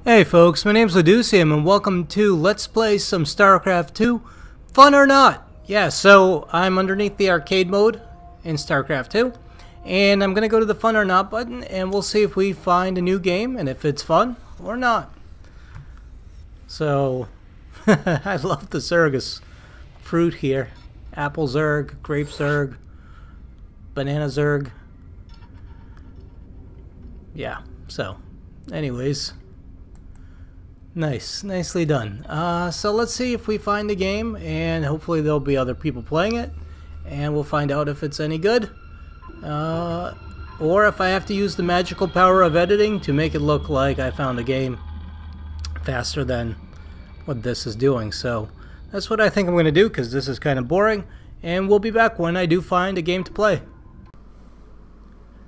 Hey folks, my name's Leducium and welcome to Let's Play some StarCraft II, Fun or Not. Yeah, so I'm underneath the arcade mode in StarCraft II, and I'm gonna go to the Fun or Not button and we'll see if we find a new game and if it's fun or not. So, I love the Zergus fruit here. Apple Zerg, grape Zerg, banana Zerg. Yeah, so, anyways. Nicely done. So let's see if we find the game, and hopefully there'll be other people playing it, and we'll find out if it's any good, or if I have to use the magical power of editing to make it look like I found a game faster than what this is doing. So that's what I think I'm going to do, because this is kind of boring, and we'll be back when I do find a game to play.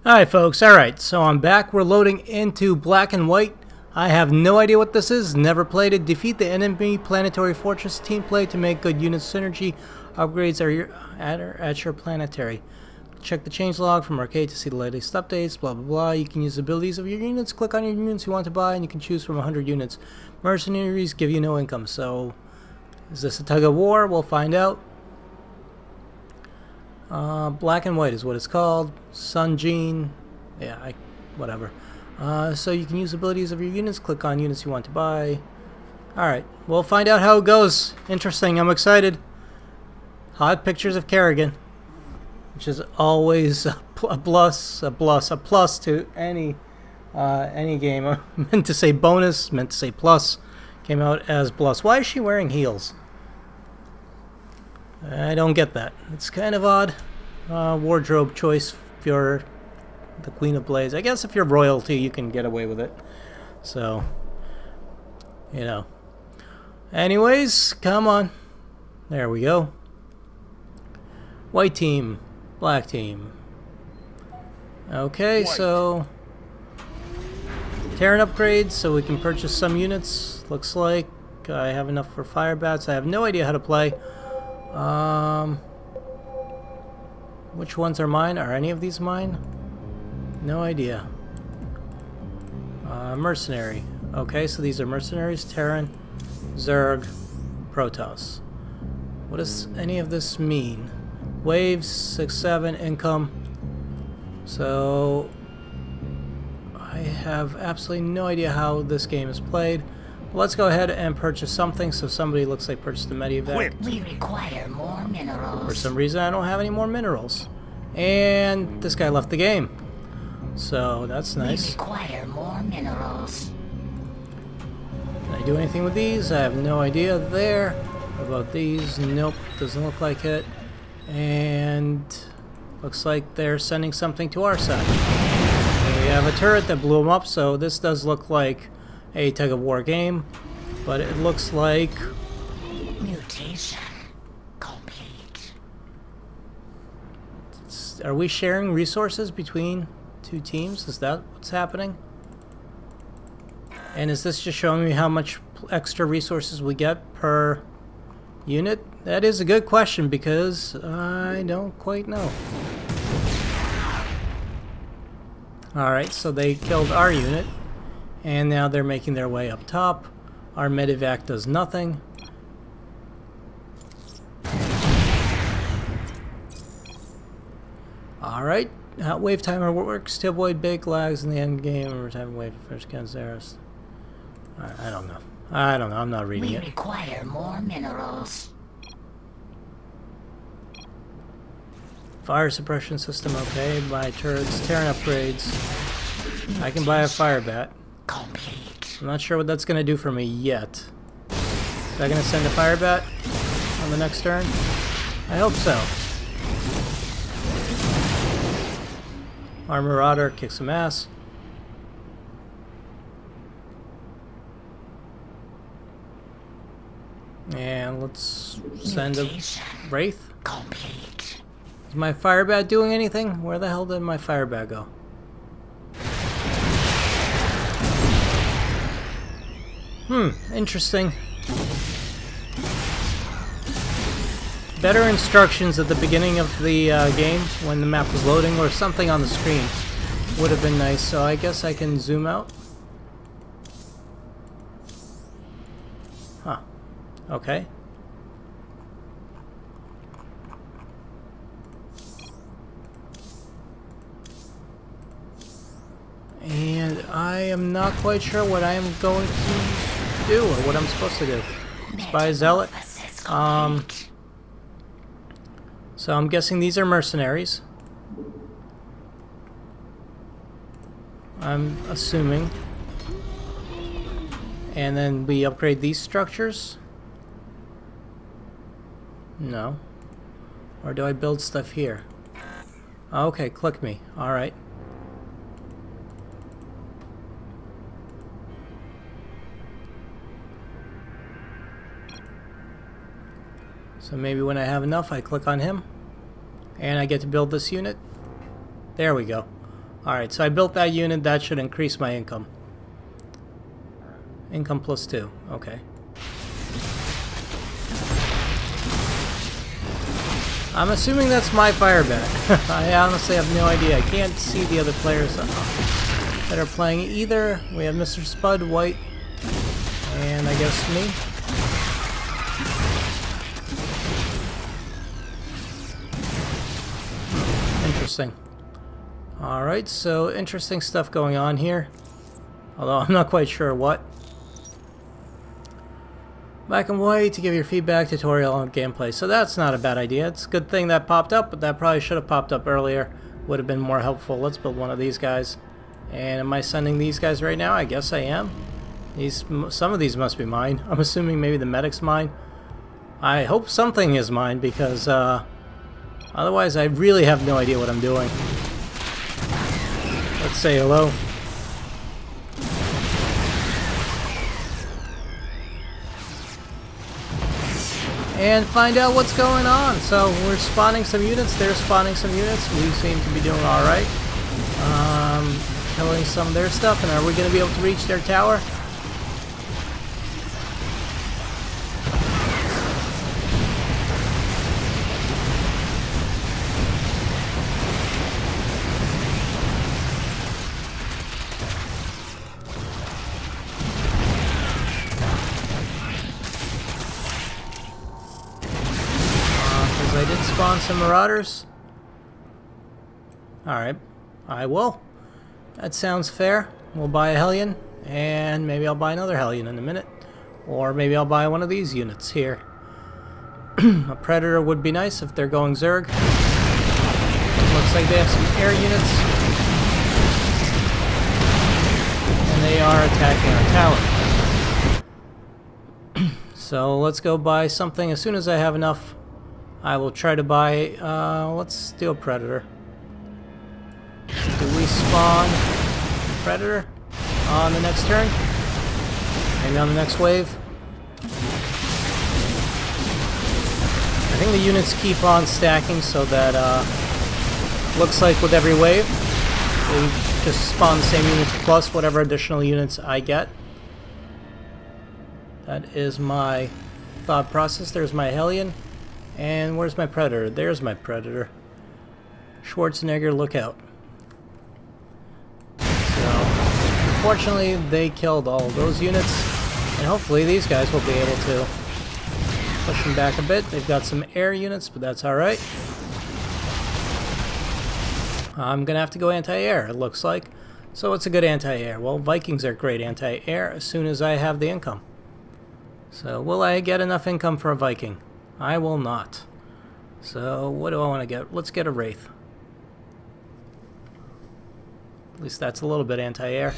Alright folks, alright, so I'm back. We're loading into Black and White. I have no idea what this is, never played it. Defeat the enemy planetary fortress. Team play to make good unit synergy. Upgrades are at your planetary. Check the changelog from arcade to see the latest updates, blah blah blah. You can use abilities of your units. Click on your units you want to buy and you can choose from 100 units. Mercenaries give you no income. So, is this a tug-of-war? We'll find out. Black and White is what it's called. Sun Gene. Yeah, whatever. So you can use abilities of your units, click on units you want to buy. Alright, we'll find out how it goes. Interesting, I'm excited. Hot pictures of Kerrigan, which is always a plus to any game. I meant to say bonus, meant to say plus. Came out as plus. Why is she wearing heels? I don't get that. It's kind of odd. Wardrobe choice if you're the Queen of Blades. I guess if you're royalty, you can get away with it. So, you know. Anyways, come on. There we go. White team, black team. Okay, so Terran upgrades, so we can purchase some units. Looks like I have enough for fire bats. I have no idea how to play. Which ones are mine? Are any of these mine? No idea. Mercenary. Okay, so these are mercenaries. Terran, Zerg, Protoss. What does any of this mean? Waves, 6-7, income. So I have absolutely no idea how this game is played. Let's go ahead and purchase something. So somebody looks like purchased a medevac. We require more minerals. For some reason I don't have any more minerals. And this guy left the game. So that's nice. We require more minerals. Can I do anything with these? I have no idea there. What about these? Nope, doesn't look like it. And looks like they're sending something to our side. And we have a turret that blew them up, so this does look like a tug-of-war game, but it looks like Mutation complete. Are we sharing resources between two teams? Is that what's happening? And is this just showing me how much extra resources we get per unit? That is a good question because I don't quite know. Alright, so they killed our unit and now they're making their way up top. Our medevac does nothing. Alright. Wave timer works to avoid big lags in the end game. Over time, wave first against theirs. I don't know. I'm not reading it. We require more minerals. Fire suppression system, okay. Buy turrets, Terran upgrades. I can buy a fire bat. Complete. I'm not sure what that's gonna do for me yet. Is that gonna send a fire bat on the next turn? I hope so. Our Marauder kicks some ass. And let's send a Wraith. Complete. Is my fire bat doing anything? Where the hell did my fire bat go? Interesting. Better instructions at the beginning of the game when the map was loading, or something on the screen would have been nice. So I guess I can zoom out. Huh. Okay. And I am not quite sure what I am going to do, or what I'm supposed to do. Spy Zealot. So I'm guessing these are mercenaries. I'm assuming. And then we upgrade these structures? No. Or do I build stuff here? Okay, click me. Alright. So maybe when I have enough, I click on him. And I get to build this unit. There we go. Alright, so I built that unit. That should increase my income. Income plus 2. Okay. I'm assuming that's my fireback. I honestly have no idea. I can't see the other players that are playing either. We have Mr. Spud, White, and I guess me. Interesting. Alright, so interesting stuff going on here. Although I'm not quite sure what. Black and white to give your feedback, tutorial on gameplay. So that's not a bad idea. It's a good thing that popped up, but that probably should have popped up earlier. Would have been more helpful. Let's build one of these guys. And am I sending these guys right now? I guess I am. Some of these must be mine. I'm assuming maybe the medic's mine. I hope something is mine, because otherwise I really have no idea what I'm doing. Let's say hello. And find out what's going on. So we're spawning some units, they're spawning some units. We seem to be doing alright. Killing some of their stuff, and are we going to be able to reach their tower? I did spawn some marauders. Alright, I will. That sounds fair. We'll buy a Hellion, and maybe I'll buy another Hellion in a minute. Or maybe I'll buy one of these units here. A Predator would be nice if they're going Zerg. Looks like they have some air units. And they are attacking our tower. So let's go buy something. As soon as I have enough, I will try to buy, let's do a Predator. Do we spawn Predator on the next turn? Maybe on the next wave? I think the units keep on stacking so that, looks like with every wave, they just spawn the same units plus whatever additional units I get. That is my thought process. There's my Hellion. And where's my Predator? There's my Predator. Schwarzenegger, look out. So, unfortunately, they killed all those units. And hopefully these guys will be able to push them back a bit. They've got some air units, but that's alright. I'm going to have to go anti-air, it looks like. So what's a good anti-air? Well, Vikings are great anti-air as soon as I have the income. So will I get enough income for a Viking? I will not. So, what do I want to get? Let's get a Wraith. At least that's a little bit anti-air.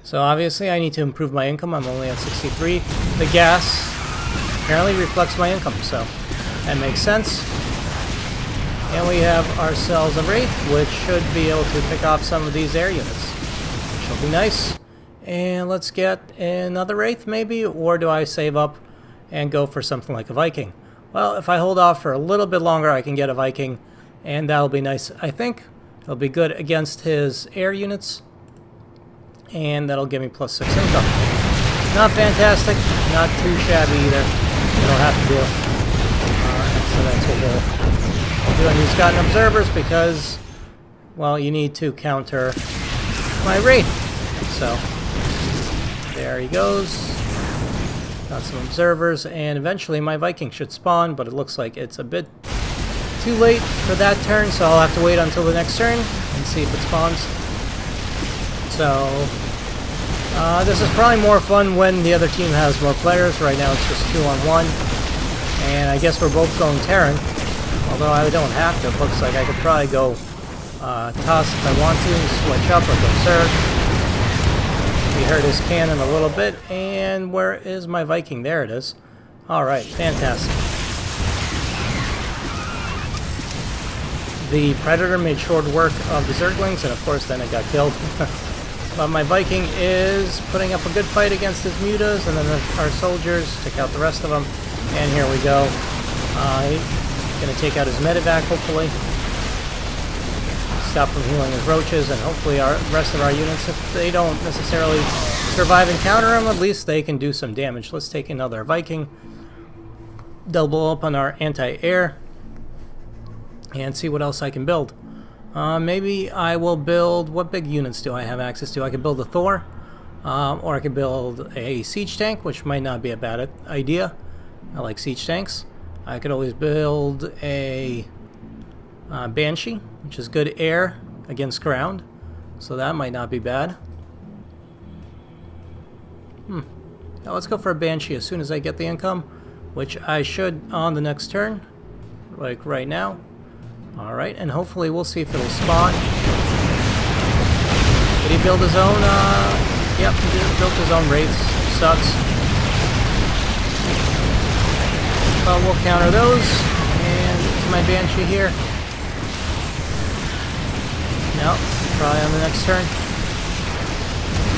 So, obviously, I need to improve my income. I'm only at 63. The gas apparently reflects my income, so that makes sense. And we have ourselves a Wraith, which should be able to pick off some of these air units, which will be nice. And let's get another Wraith, maybe? Or do I save up and go for something like a Viking? Well, if I hold off for a little bit longer, I can get a Viking, and that'll be nice, I think. It'll be good against his air units, and that'll give me plus 6 income. Not fantastic, not too shabby either. It'll have to do. So that's what we'll do. And he's got observers because, well, you need to counter my Wraith. So, there he goes. Got some observers, and eventually my Viking should spawn, but it looks like it's a bit too late for that turn, so I'll have to wait until the next turn and see if it spawns. So, this is probably more fun when the other team has more players. Right now it's just 2-on-1, and I guess we're both going Terran, although I don't have to. It looks like I could probably go Toss if I want to, switch up or go Surge. We heard his cannon a little bit, and where is my Viking? There it is. Alright, fantastic. The Predator made short work of the Zerglings, and of course then it got killed. But my Viking is putting up a good fight against his mutas, and then our soldiers take out the rest of them. And here we go. He's going to take out his medevac, hopefully. Stop from healing his roaches, and hopefully our rest of our units, if they don't necessarily survive and counter him, at least they can do some damage. Let's take another Viking, double up on our anti-air, and see what else I can build. Maybe I will build, what big units do I have access to? I could build a Thor, or I could build a siege tank, which might not be a bad idea. I like siege tanks. I could always build a Banshee, which is good air against ground, so that might not be bad. Now let's go for a Banshee as soon as I get the income, which I should on the next turn, like right now. Alright, and hopefully we'll see if it'll spawn. Did he build his own? Yep, he built his own Wraiths. Sucks. But we'll counter those, and it's my Banshee here. No, probably on the next turn.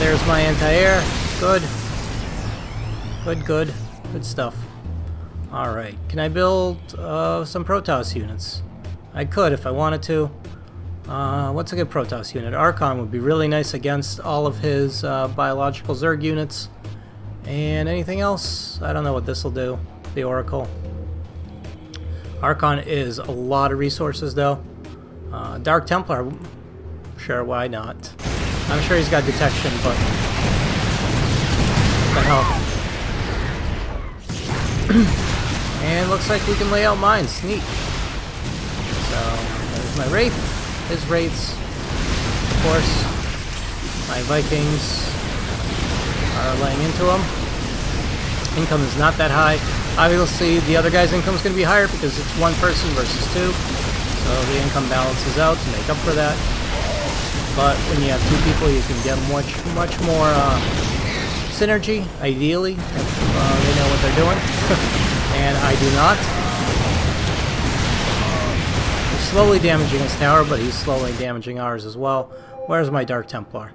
There's my anti-air. Good. Good stuff. Alright, can I build some Protoss units? I could if I wanted to. What's a good Protoss unit? Archon would be really nice against all of his biological Zerg units. And anything else? I don't know what this will do. The Oracle. Archon is a lot of resources though. Dark Templar, sure, why not? I'm sure he's got detection, but what the hell? And looks like we can lay out mines. Neat. So there's my Wraith, his Wraiths, of course. My Vikings are laying into them. Income is not that high. Obviously, the other guy's income is going to be higher because it's one person versus two. So the income balances out to make up for that. But when you have two people, you can get much more synergy, ideally, if they know what they're doing. And I do not. We're slowly damaging his tower, but he's slowly damaging ours as well. Where's my Dark Templar?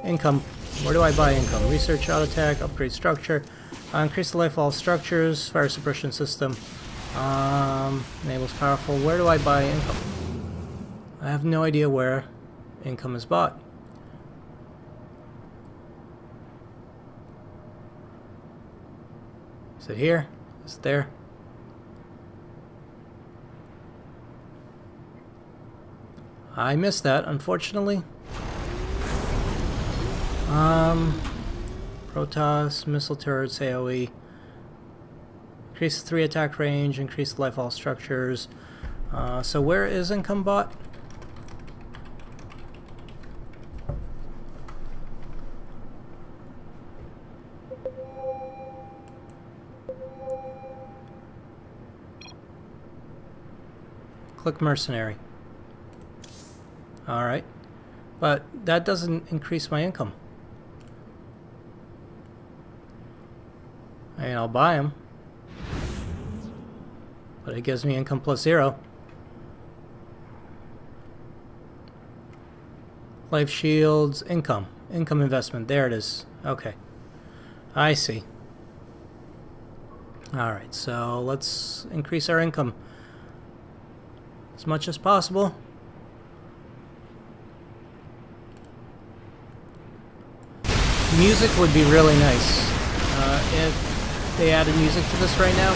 Income. Where do I buy income? Research, auto attack, upgrade structure, increase the life of all structures, fire suppression system, enables powerful. Where do I buy income? I have no idea where income is bought. Is it here? Is it there? I missed that, unfortunately. Protoss, missile turrets, AoE. Increase 3 attack range, increase the life of all structures. So where is income bought? Click mercenary. Alright. But that doesn't increase my income. I mean, I'll buy them. But it gives me income plus 0. Life shields, income. Income investment. There it is. Okay. I see. Alright, so let's increase our income as much as possible. Music would be really nice if they added music to this right now.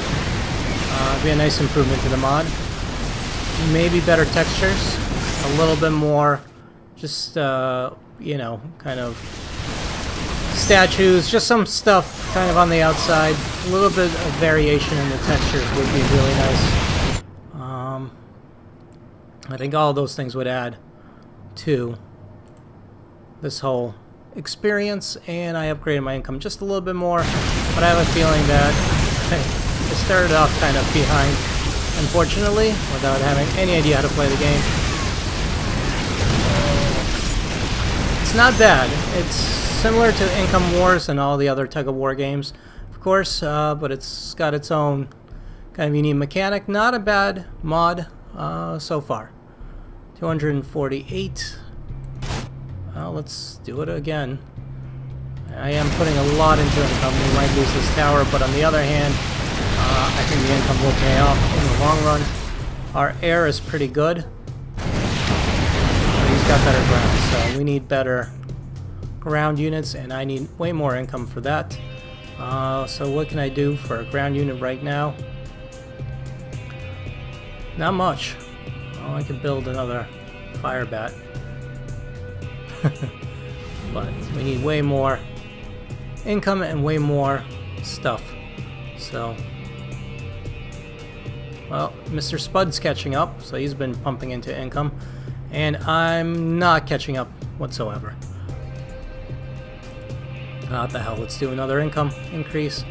It'd be a nice improvement to the mod. Maybe better textures, a little bit more just you know, kind of statues, just some stuff kind of on the outside. A little bit of variation in the textures would be really nice. I think all those things would add to this whole experience, and I upgraded my income just a little bit more, but I have a feeling that I started off kind of behind, unfortunately, without having any idea how to play the game. It's not bad. It's similar to Income Wars and all the other Tug-of-War games, of course, but it's got its own kind of unique mechanic. Not a bad mod so far. 248. Well, let's do it again. I am putting a lot into income. We might lose this tower, but on the other hand, I think the income will pay off in the long run. Our air is pretty good. But he's got better ground, so we need better ground units, and I need way more income for that. So what can I do for a ground unit right now? Not much. Oh, I could build another fire bat. But we need way more income and way more stuff. So, well, Mr. Spud's catching up, so he's been pumping into income, and I'm not catching up whatsoever. What the hell, let's do another income increase.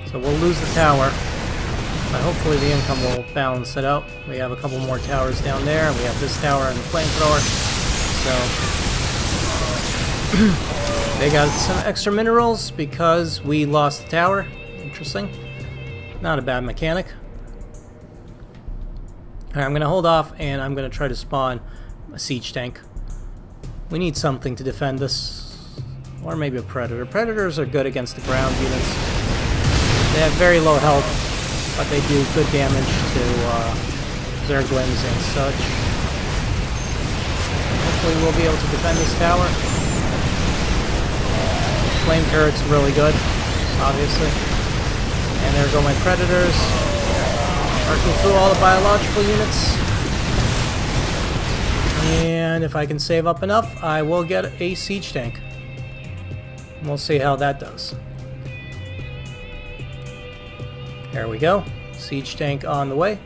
So we'll lose the tower, but hopefully the income will balance it out. We have a couple more towers down there, and we have this tower and the flamethrower. So they got some extra minerals because we lost the tower. Interesting. Not a bad mechanic. Alright, I'm going to hold off, and I'm going to try to spawn a siege tank. We need something to defend this. Or maybe a predator. Predators are good against the ground units. They have very low health, but they do good damage to Zerglings and such. Hopefully we'll be able to defend this tower. Flame turret's really good, obviously. And there go my predators. Working through all the biological units. And if I can save up enough, I will get a siege tank. We'll see how that does. There we go. Siege tank on the way.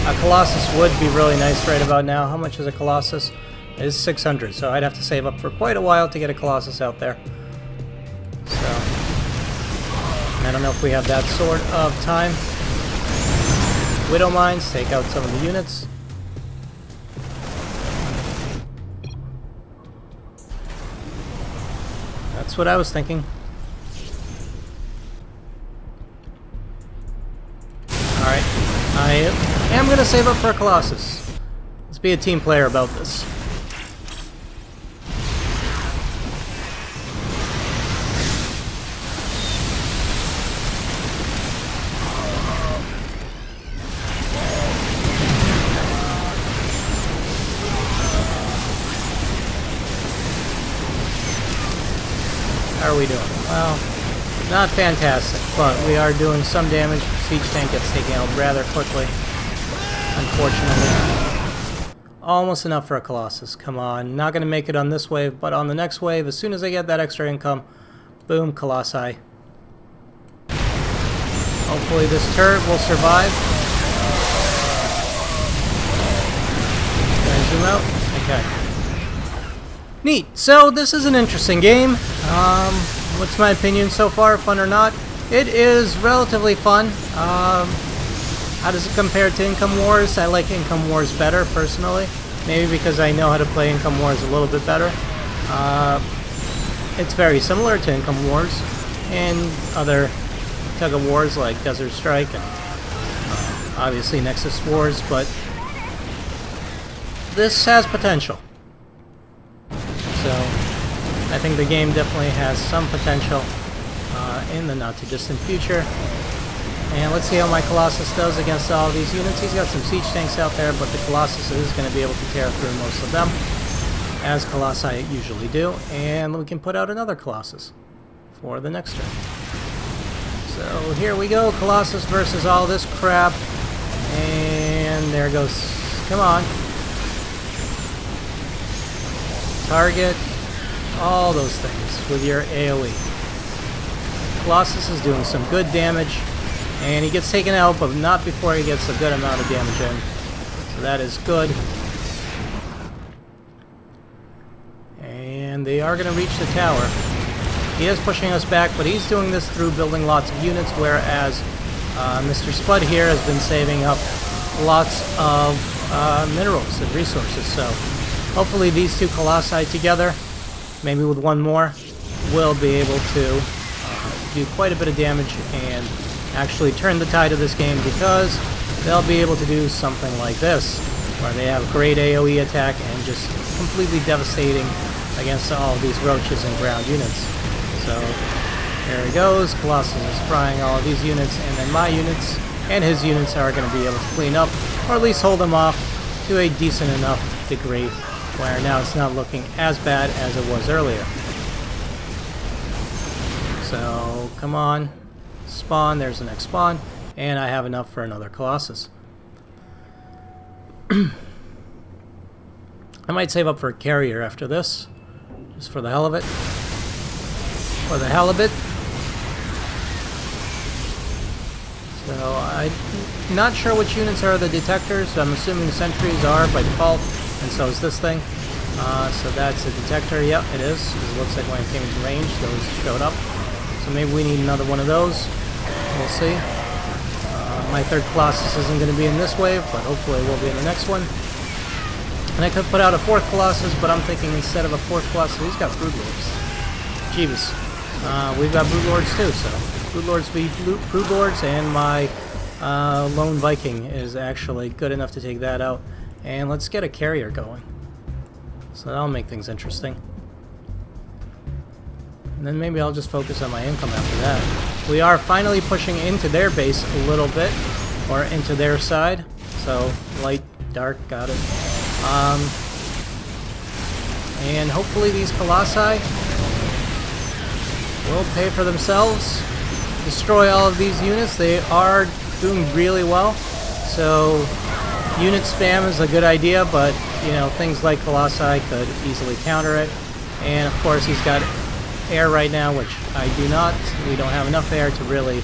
A Colossus would be really nice right about now. How much is a Colossus? It is 600, so I'd have to save up for quite a while to get a Colossus out there. So, I don't know if we have that sort of time. Widow Mines, take out some of the units. That's what I was thinking. Alright, I am going to save up for a Colossus. Let's be a team player about this. How are we doing? Well, not fantastic, but we are doing some damage. Siege tank gets taken out rather quickly, unfortunately. Almost enough for a Colossus. Come on. Not going to make it on this wave, but on the next wave, as soon as I get that extra income, boom, Colossi. Hopefully this turret will survive. Can I zoom out? Okay. Neat. So this is an interesting game. What's my opinion so far? Fun or not? It is relatively fun. How does it compare to Income Wars? I like Income Wars better, personally. Maybe because I know how to play Income Wars a little bit better. It's very similar to Income Wars and other Tug-of-Wars like Desert Strike and obviously Nexus Wars, but this has potential. So I think the game definitely has some potential in the not-too-distant future. And let's see how my Colossus does against all these units. He's got some siege tanks out there, but the Colossus is going to be able to tear through most of them, as Colossi usually do. And we can put out another Colossus for the next turn. So here we go, Colossus versus all this crap. And there goes. Come on. target, all those things with your AoE. Colossus is doing some good damage, and he gets taken out, but not before he gets a good amount of damage in. So that is good. And they are going to reach the tower. He is pushing us back, but he's doing this through building lots of units, whereas Mr. Spud here has been saving up lots of minerals and resources. So hopefully these two Colossi together, maybe with one more, will be able to do quite a bit of damage and actually turn the tide of this game, because they'll be able to do something like this, where they have great AoE attack and just completely devastating against all of these roaches and ground units. So there he goes. Colossus is frying all of these units, and then my units and his units are going to be able to clean up, or at least hold them off to a decent enough degree, where now it's not looking as bad as it was earlier. So come on, spawn. There's the next spawn, and I have enough for another Colossus. I might save up for a carrier after this, just for the hell of it. For the hell of it. So I'm not sure which units are the detectors. I'm assuming sentries are by default, and so is this thing. So that's a detector. Yep, it is. It looks like when it came into range, those showed up. So maybe we need another one of those. We'll see. My third Colossus isn't going to be in this wave, but hopefully it will be in the next one. And I could put out a fourth Colossus, but I'm thinking instead of a fourth Colossus, he's got Broodlords. Jeebus. We've got Broodlords too, so Broodlords v Broodlords, and my lone Viking is actually good enough to take that out. And let's get a carrier going. So that'll make things interesting. And then maybe I'll just focus on my income after that. We are finally pushing into their base a little bit, or into their side. So light, dark, got it. And hopefully these Colossi will pay for themselves. Destroy all of these units. They are doing really well. So unit spam is a good idea, but you know, things like Colossi could easily counter it. And of course he's got air right now, which I do not. We don't have enough air to really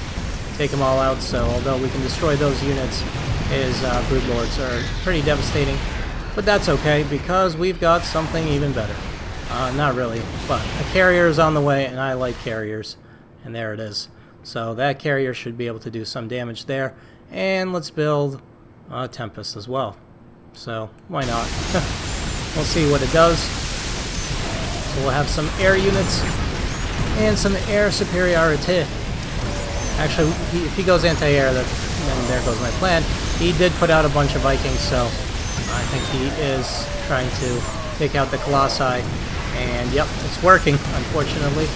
take them all out, so although we can destroy those units, his Broodlords are pretty devastating. But that's okay, because we've got something even better. Not really, but a carrier is on the way, and I like carriers. And there it is. So that carrier should be able to do some damage there. And let's build Tempest as well. So, why not? We'll see what it does. So we'll have some air units and some air superiority. Actually, if he goes anti-air, then there goes my plan. He did put out a bunch of Vikings, so I think he is trying to take out the Colossi. And yep, it's working, unfortunately.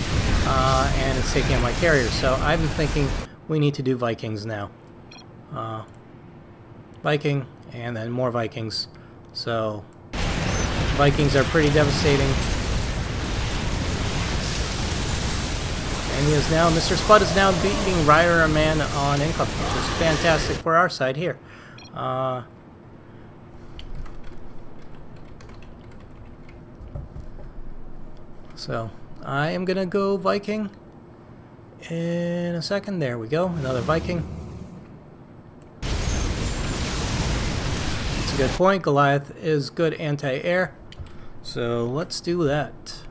And it's taking out my carriers. So I've been thinking we need to do Vikings now. Viking, and then more Vikings. So Vikings are pretty devastating. And he is now, Mr. Spud is now beating Ryder a man on income, which is fantastic for our side here. So I am gonna go Viking in a second. There we go, another Viking. That's a good point. Goliath is good anti-air, so let's do that.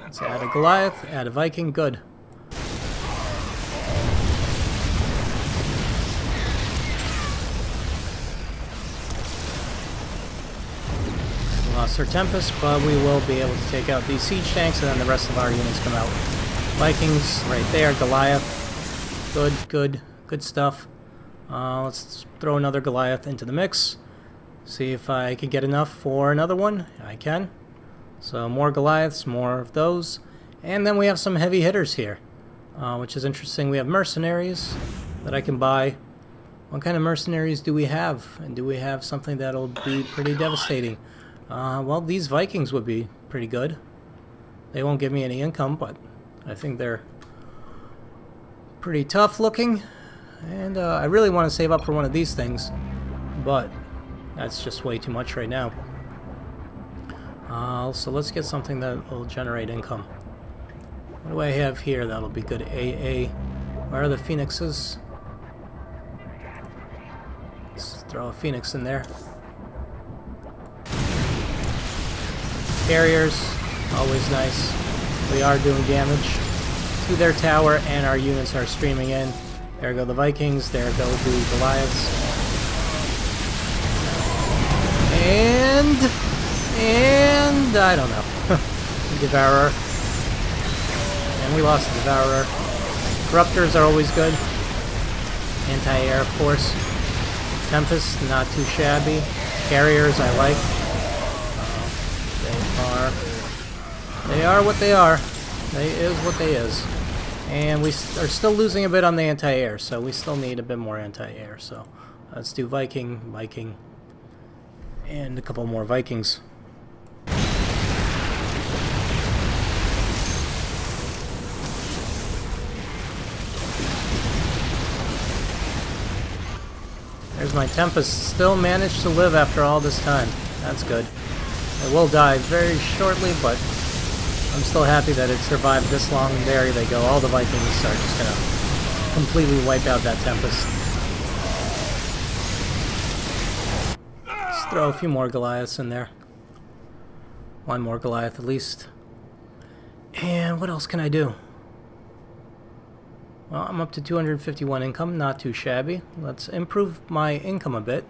Let's add a Goliath, add a Viking, good. Lost our Tempest, but we will be able to take out these siege tanks, and then the rest of our units come out. Vikings right there, Goliath, good stuff. Let's throw another Goliath into the mix. See if I can get enough for another one. I can. So more Goliaths, more of those. And then we have some heavy hitters here, which is interesting. We have mercenaries that I can buy. What kind of mercenaries do we have? And do we have something that'll be pretty devastating? Well, these Vikings would be pretty good. They won't give me any income, but I think they're pretty tough looking. And I really want to save up for one of these things, but That's just way too much right now. So let's get something that will generate income. What do I have here that'll be good? AA. Where are the phoenixes? Let's throw a phoenix in there. Carriers, always nice. We are doing damage to their tower, and our units are streaming in. There go the Vikings, there go the Goliaths. And I don't know. Devourer. And we lost the Devourer. Corruptors are always good. Anti-air, of course. Tempest, not too shabby. Carriers, I like. They are what they are. They is what they is. And we are still losing a bit on the anti-air, so we still need a bit more anti-air. So let's do Viking, Viking, and a couple more Vikings. There's my Tempest. Still managed to live after all this time. That's good. It will die very shortly, but I'm still happy that it survived this long. There they go. All the Vikings are just going to completely wipe out that Tempest. Let's throw a few more Goliaths in there. One more Goliath at least. And what else can I do? Well, I'm up to 251 income. Not too shabby. Let's improve my income a bit.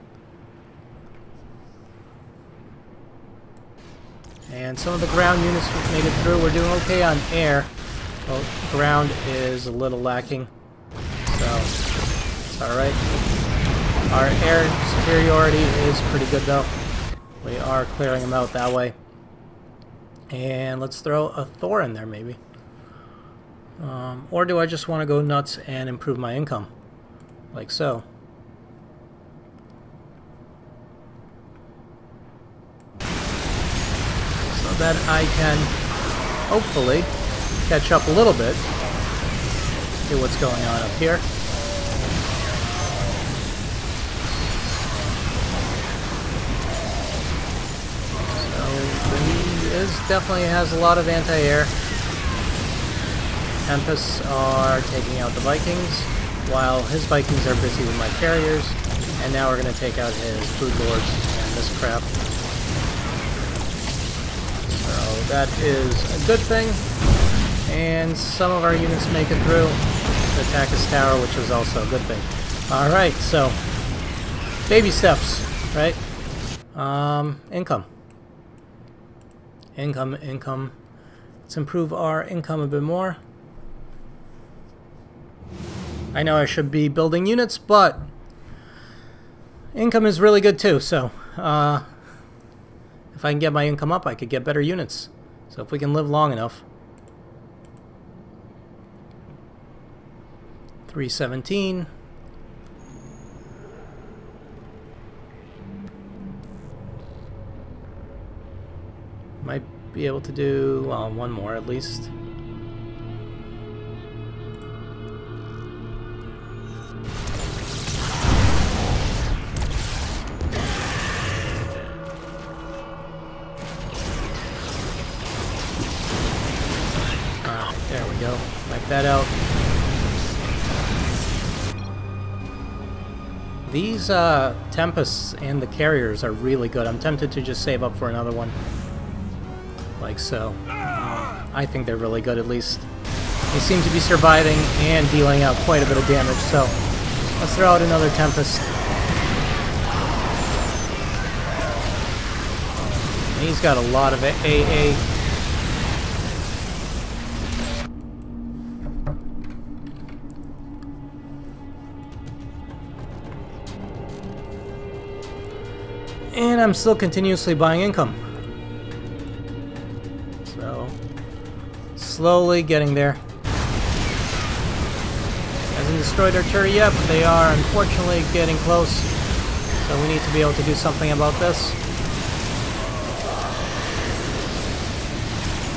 And some of the ground units made it through. We're doing okay on air. Well, ground is a little lacking, so it's alright. Our air superiority is pretty good though. We are clearing them out that way. And let's throw a Thor in there maybe. Or do I just want to go nuts and improve my income? Like so. That I can hopefully catch up a little bit to what's going on up here. So he definitely has a lot of anti-air. Tempests are taking out the Vikings, while his Vikings are busy with my carriers, and now we're going to take out his food lords and this crap. So that is a good thing, and some of our units make it through to attack his tower, which is also a good thing. Alright, so baby steps, right? Income. Income. Let's improve our income a bit more. I know I should be building units, but income is really good too, so if I can get my income up, I could get better units. So if we can live long enough. 317. Might be able to do, well, one more at least. There we go. Wipe that out. These Tempests and the carriers are really good. I'm tempted to just save up for another one. Like so. I think they're really good at least. They seem to be surviving and dealing out quite a bit of damage, so let's throw out another Tempest. He's got a lot of AA. And I'm still continuously buying income. So, slowly getting there. Hasn't destroyed our turret yet, but they are unfortunately getting close. So we need to be able to do something about this.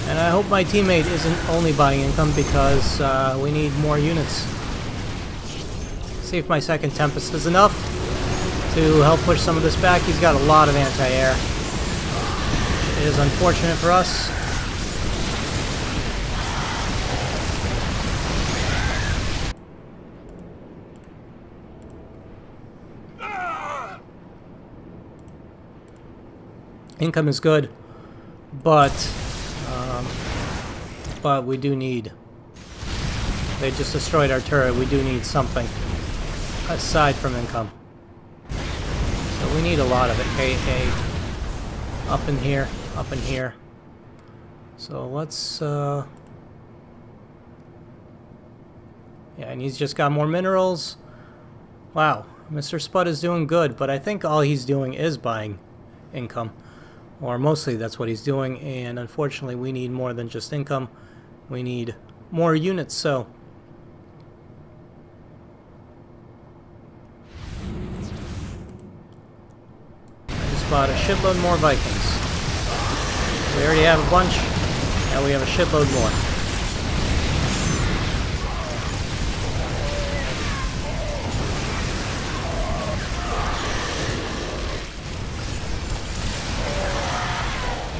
And I hope my teammate isn't only buying income because we need more units. See if my second Tempest is enough. to help push some of this back. He's got a lot of anti-air. It is unfortunate for us. Income is good, but we do need... They just destroyed our turret. We do need something aside from income. So we need a lot of it. Hey, up in here, up in here. So let's... Yeah, and he's just got more minerals. Wow, Mr. Spud is doing good, but I think all he's doing is buying income. Or mostly that's what he's doing, and unfortunately we need more than just income. We need more units, so... I just bought a shitload more Vikings. We already have a bunch, now we have a shitload more.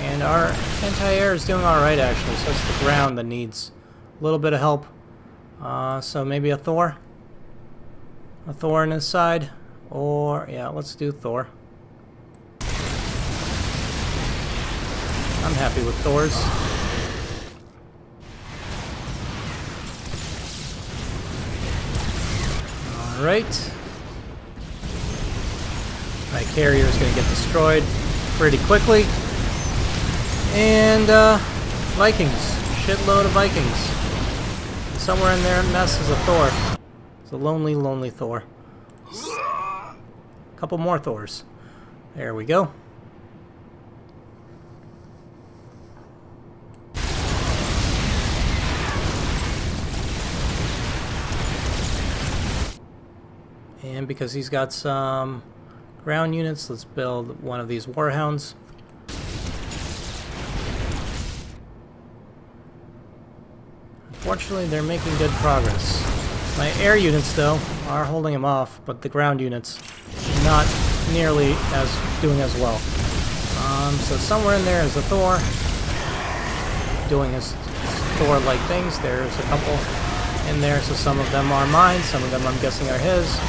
And our anti-air is doing alright actually, so it's the ground that needs a little bit of help. So maybe a Thor? A Thor on his side? Or, yeah, let's do Thor. I'm happy with Thors. Alright. My carrier is going to get destroyed pretty quickly. And, Vikings. Shitload of Vikings. Somewhere in there mess is a Thor. It's a lonely, lonely Thor. A couple more Thors. There we go. And because he's got some ground units, let's build one of these Warhounds. Unfortunately, they're making good progress. My air units, though, are holding him off, but the ground units not nearly doing as well. So somewhere in there is a Thor doing his Thor-like things. There's a couple in there, so some of them are mine, some of them I'm guessing are his.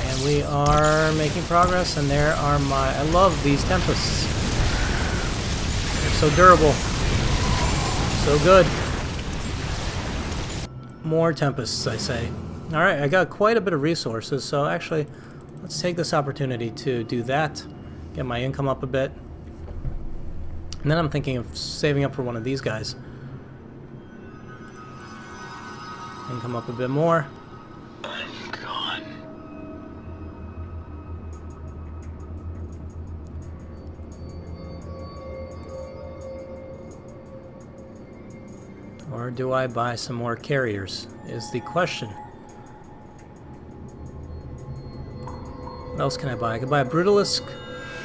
And we are making progress, and there are my... I love these Tempests. They're so durable. So good. More Tempests, I say. Alright, I got quite a bit of resources, so actually, let's take this opportunity to do that. Get my income up a bit. And then I'm thinking of saving up for one of these guys. Income up a bit more. I'm gone. Or do I buy some more carriers, is the question. What else can I buy? I could buy a Brutalisk,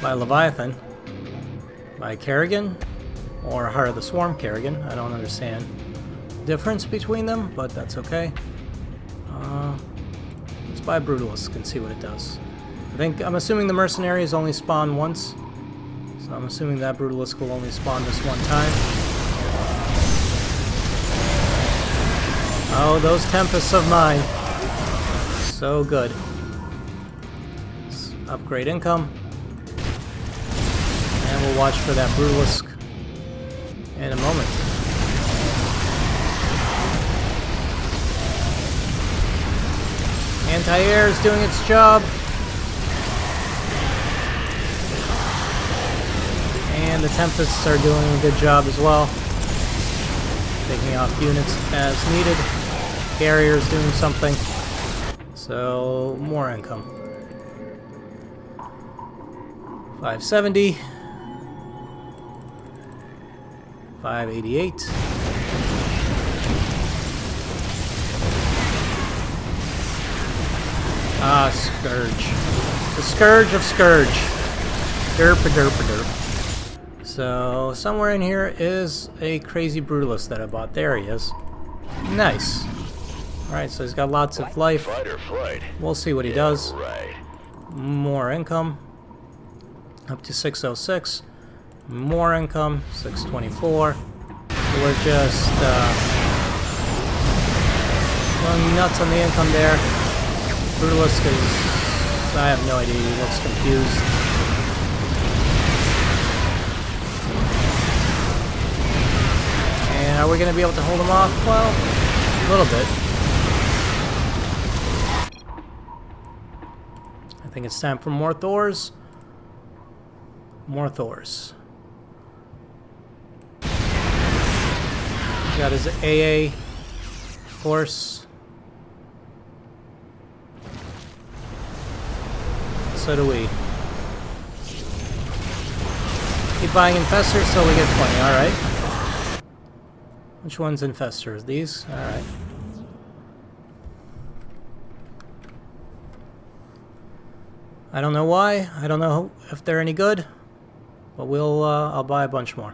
buy a Leviathan, buy a Kerrigan, or Heart of the Swarm Kerrigan. I don't understand the difference between them, but that's okay. Let's buy a Brutalisk and see what it does. I'm assuming the Mercenaries only spawn once, so I'm assuming that Brutalisk will only spawn this one time. Oh, those Tempests of mine. So good. Let's upgrade income. And we'll watch for that Brutalisk in a moment. Anti-air is doing its job. And the Tempests are doing a good job as well. Taking off units as needed. Carrier's doing something. So, more income. 570. 588. Ah, Scourge. The Scourge of Scourge. Derp-a-derp-a-derp. So, somewhere in here is a crazy Brutalist that I bought. There he is. Nice. Alright, so he's got lots of life. Fight or flight. We'll see what he does. Right. More income. Up to 606. More income. 624. We're just going nuts on the income there. Brutalist, because I have no idea. He looks confused. And are we going to be able to hold him off? Well, a little bit. I think it's time for more Thors. More Thors. Got his AA horse. So do we. Keep buying infestors till we get 20, alright. Which one's infestors? These? Alright. I don't know why. I don't know if they're any good. But I'll buy a bunch more.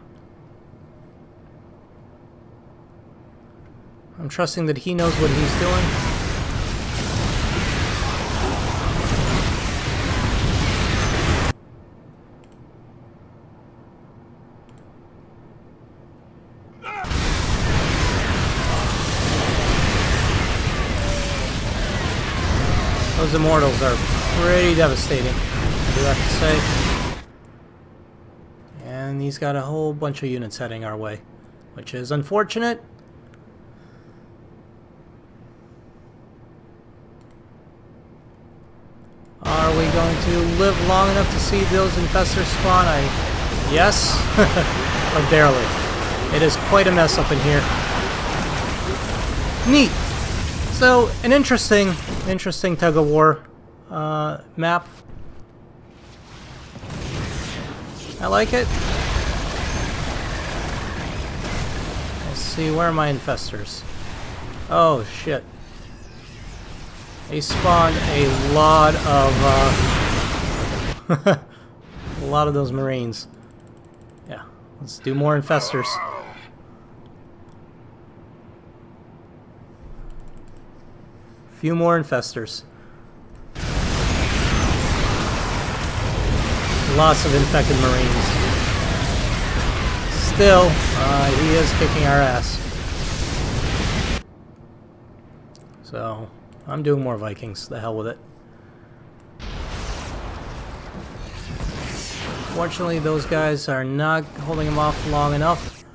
I'm trusting that he knows what he's doing. Those immortals are pretty devastating, I do have to say. And he's got a whole bunch of units heading our way, which is unfortunate. Are we going to live long enough to see those infestors spawn? Yes, but barely. It is quite a mess up in here. Neat. So, an interesting Tug-of-War map. I like it. Let's see, where are my infestors? Oh, shit. They spawned a lot of those Marines. Yeah, let's do more infestors. Few more infestors. Lots of infected Marines. Still, he is kicking our ass. So, I'm doing more Vikings. The hell with it. Fortunately, those guys are not holding him off long enough.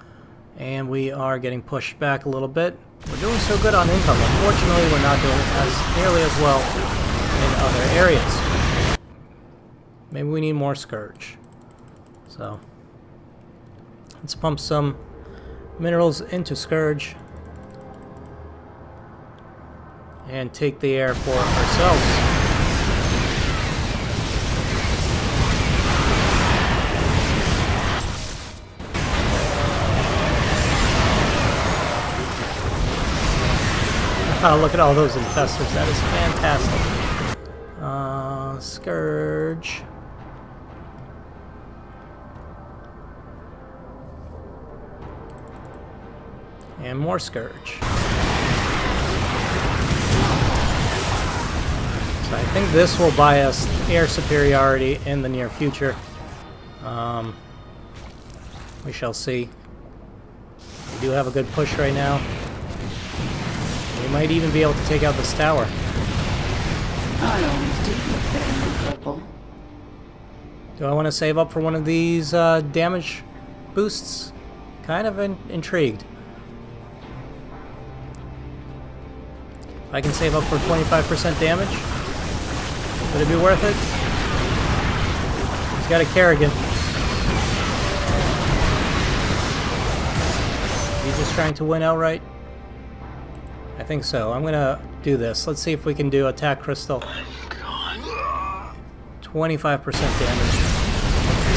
And we are getting pushed back a little bit. We're doing so good on income. Unfortunately, we're not doing as nearly as well in other areas. Maybe we need more Scourge. So, let's pump some minerals into Scourge and take the air for ourselves. Oh, look at all those infestors. That is fantastic. Scourge. And more Scourge. So I think this will buy us air superiority in the near future. We shall see. We do have a good push right now. We might even be able to take out this tower. I always did look better in purple. Do I want to save up for one of these damage boosts? Kind of intrigued. If I can save up for 25% damage, would it be worth it? He's got a Kerrigan. He's just trying to win outright. I think so. I'm gonna do this. Let's see if we can do attack crystal. 25% damage.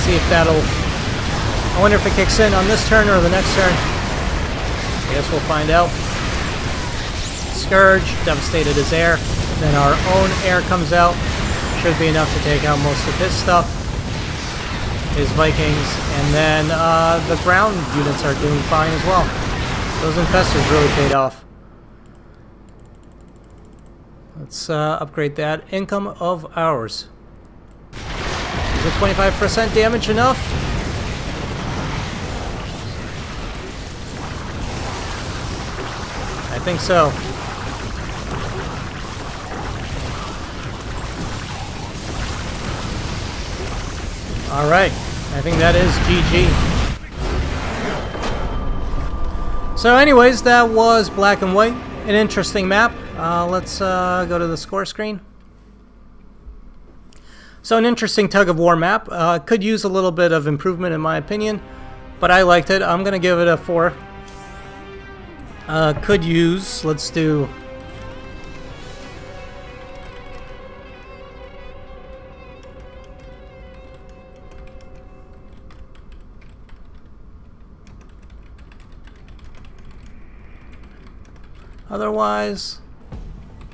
See if that'll... I wonder if it kicks in on this turn or the next turn. I guess we'll find out. Scourge, devastated his air. Then our own air comes out. Should be enough to take out most of his stuff. His Vikings. And then the ground units are doing fine as well. Those infestors really paid off. Let's upgrade that. Income of ours. the 25% damage enough? I think so. Alright, I think that is GG. So anyways, that was Black and White. An interesting map. Let's go to the score screen. So an interesting Tug-of-War map. Could use a little bit of improvement in my opinion, but I liked it. I'm going to give it a 4. Could use, let's do... Otherwise,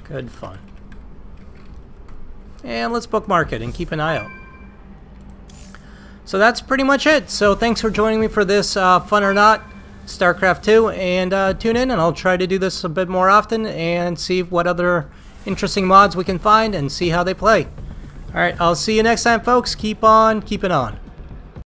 good fun. And let's bookmark it and keep an eye out. So that's pretty much it. So thanks for joining me for this Fun or Not StarCraft 2, and tune in and I'll try to do this a bit more often and see what other interesting mods we can find and see how they play. Alright, I'll see you next time folks. Keep on keeping on.